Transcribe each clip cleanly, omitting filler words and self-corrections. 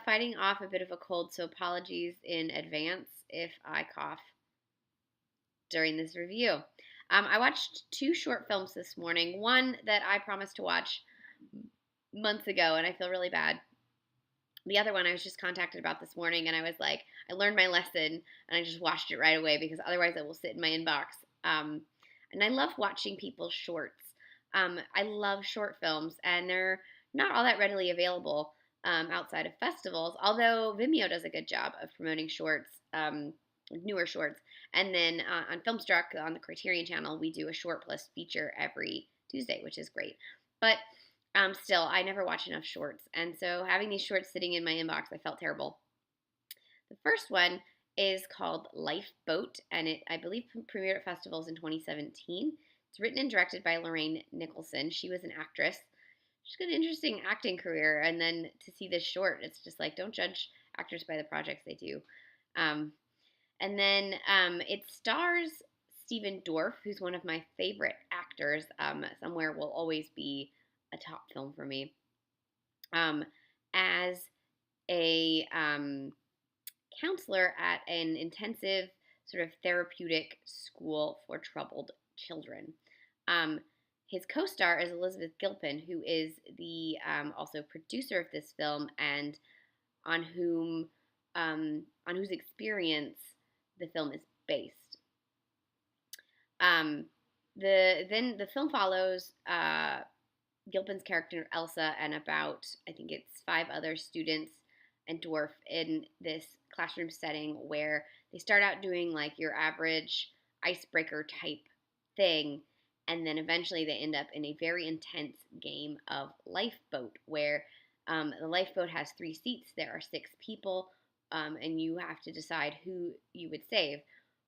Fighting off a bit of a cold, so apologies in advance if I cough during this review. I watched two short films this morning. One that I promised to watch months ago, and I feel really bad. The other one I was just contacted about this morning, and I was like, I learned my lesson, and I just watched it right away because otherwise it will sit in my inbox. And I love watching people's shorts. I love short films, and they're not all that readily available outside of festivals, although Vimeo does a good job of promoting shorts, newer shorts. And then on Filmstruck, on the Criterion channel, we do a short plus feature every Tuesday, which is great. But still, I never watch enough shorts. And so having these shorts sitting in my inbox, I felt terrible. The first one is called Lifeboat, and it, I believe, premiered at festivals in 2017. It's written and directed by Lorraine Nicholson. She was an actress. She's got an interesting acting career, and then to see this short, it's just like, don't judge actors by the projects they do. And then it stars Stephen Dorff, who's one of my favorite actors. Somewhere will always be a top film for me. As a counselor at an intensive sort of therapeutic school for troubled children. His co-star is Elizabeth Gilpin, who is the also producer of this film and on whose experience the film is based. The film follows Gilpin's character Elsa and about, I think it's 5 other students and Dwarf in this classroom setting where they start out doing like your average icebreaker type thing, and then eventually they end up in a very intense game of Lifeboat where the lifeboat has 3 seats. There are 6 people, and you have to decide who you would save,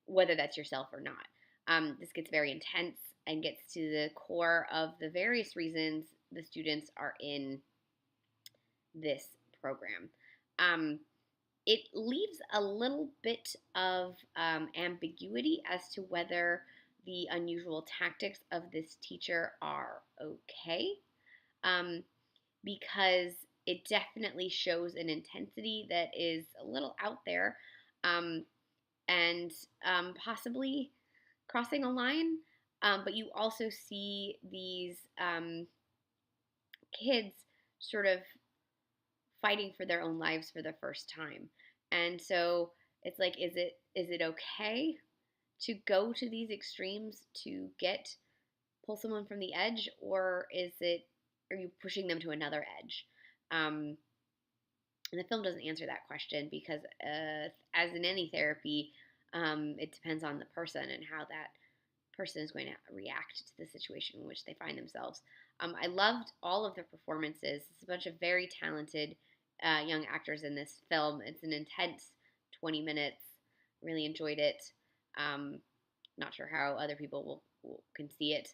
whether that's yourself or not. This gets very intense and gets to the core of the various reasons the students are in this program. It leaves a little bit of ambiguity as to whether the unusual tactics of this teacher are okay, because it definitely shows an intensity that is a little out there, and possibly crossing a line. But you also see these kids sort of fighting for their own lives for the first time. And so it's like, is it okay to go to these extremes to pull someone from the edge, or are you pushing them to another edge? And the film doesn't answer that question because, as in any therapy, it depends on the person and how that person is going to react to the situation in which they find themselves. I loved all of the performances. It's a bunch of very talented young actors in this film. It's an intense 20 minutes. Really enjoyed it. Not sure how other people can see it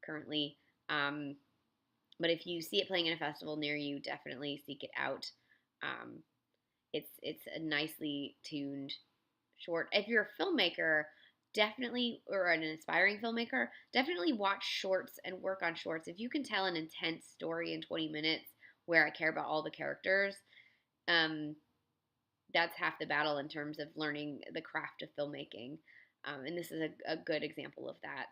currently. But if you see it playing in a festival near you, definitely seek it out. It's a nicely tuned short. If you're a filmmaker, definitely, or an aspiring filmmaker, definitely watch shorts and work on shorts. If you can tell an intense story in 20 minutes where I care about all the characters, that's half the battle in terms of learning the craft of filmmaking. And this is a good example of that.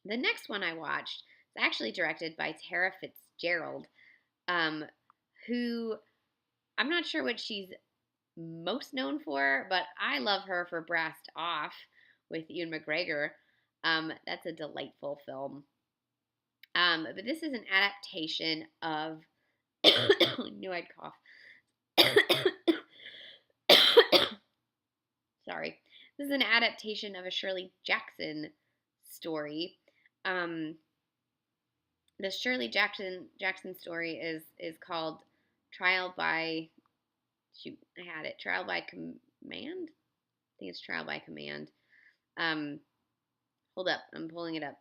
The next one I watched is actually directed by Tara Fitzgerald, who I'm not sure what she's most known for, but I love her for Brassed Off with Ewan McGregor. That's a delightful film. But this is an adaptation of knew I'd cough. Sorry. This is an adaptation of a Shirley Jackson story. The Shirley Jackson story is called Trial by Trial by Command? I think it's Trial by Command. Hold up, I'm pulling it up.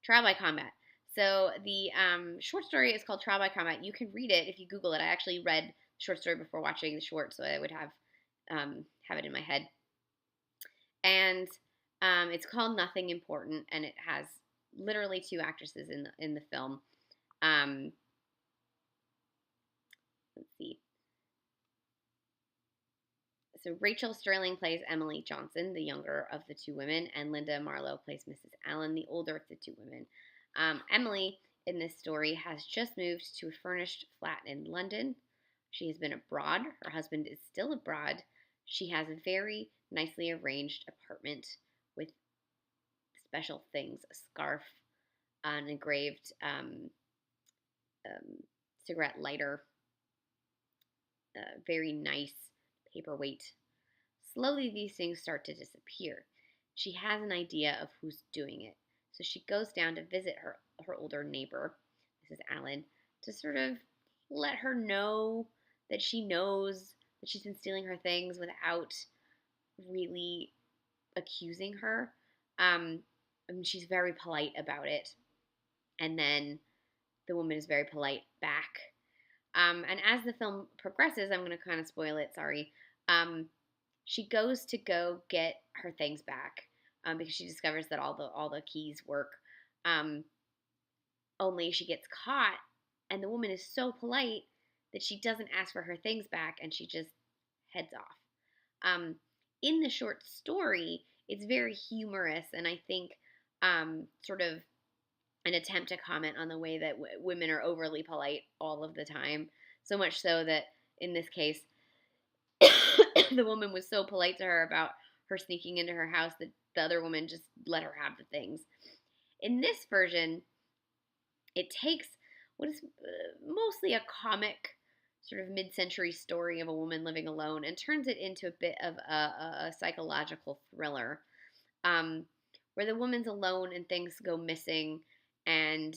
Trial by Combat. So the short story is called Trial by Combat. You can read it if you Google it. I actually read the short story before watching the short, so I would have it in my head. And it's called Nothing Important, and it has literally two actresses in the film. Let's see. So Rachel Sterling plays Emily Johnson, the younger of the two women, and Linda Marlowe plays Mrs. Allen, the older of the two women. Emily, in this story, has just moved to a furnished flat in London. She has been abroad. Her husband is still abroad. She has a very nicely arranged apartment with special things, a scarf, an engraved cigarette lighter, very nice paperweight. Slowly, these things start to disappear. She has an idea of who's doing it. So she goes down to visit her older neighbor, Mrs. Allen, to sort of let her know that she knows that she's been stealing her things without really accusing her. She's very polite about it. And then the woman is very polite back. And as the film progresses, I'm going to kind of spoil it, sorry. She goes to go get her things back because she discovers that all the keys work. Only she gets caught, and the woman is so polite that she doesn't ask for her things back, and she just heads off. In the short story, it's very humorous, and I think sort of an attempt to comment on the way that women are overly polite all of the time. So much so that in this case, the woman was so polite to her about her sneaking into her house that the other woman just let her have the things. In this version, it takes what is mostly a comic sort of mid-century story of a woman living alone and turns it into a bit of a psychological thriller where the woman's alone and things go missing, and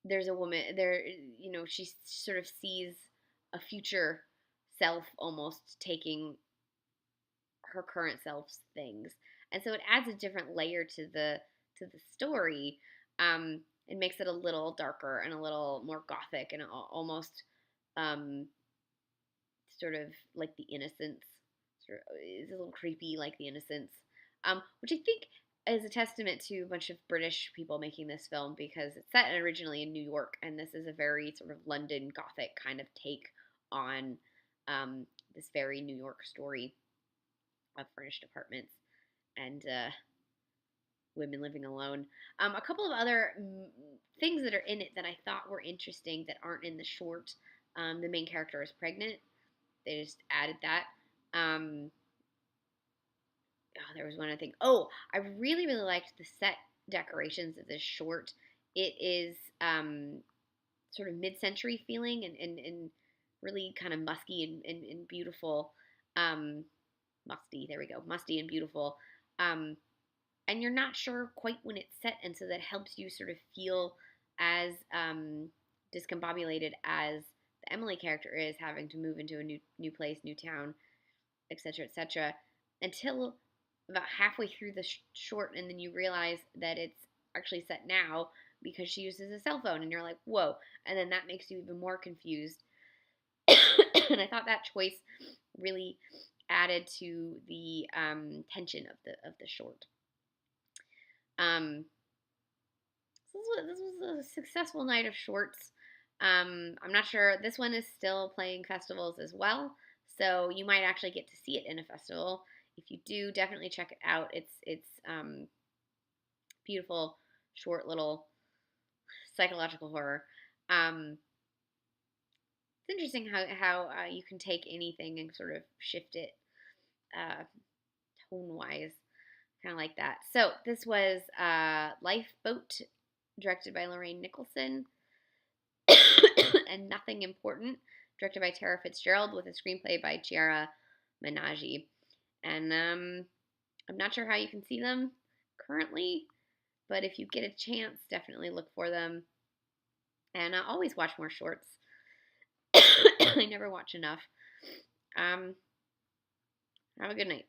there's a woman there, she sort of sees a future self almost taking her current self's things, and so it adds a different layer to the story. It makes it a little darker and a little more gothic and almost sort of like The Innocents. It's a little creepy, like The Innocents, which I think is a testament to a bunch of British people making this film because it's set originally in New York, and this is a very sort of London Gothic kind of take on this very New York story of furnished apartments and women living alone. A couple of other things that are in it that I thought were interesting that aren't in the short. The main character is pregnant. They just added that. There was one other thing. Oh, I really, really liked the set decorations of this short. It is sort of mid-century feeling and really kind of musky and beautiful. Musty, there we go. Musty and beautiful. And you're not sure quite when it's set, and so that helps you sort of feel as discombobulated as the Emily character is, having to move into a new place, new town, etc., etc., until about halfway through the short, and then you realize that it's actually set now because she uses a cell phone, and you're like, whoa, and then that makes you even more confused. And I thought that choice really added to the tension of the short. This was a successful night of shorts. I'm not sure. This one is still playing festivals as well, so you might actually get to see it in a festival. If you do, definitely check it out. It's beautiful, short little psychological horror. It's interesting how you can take anything and sort of shift it tone-wise. Kind of like that. So this was Lifeboat, directed by Lorraine Nicholson, and Nothing Important, directed by Tara Fitzgerald, with a screenplay by Chiara Menaggi. And I'm not sure how you can see them currently, but if you get a chance, definitely look for them. And I always watch more shorts. I never watch enough. Have a good night.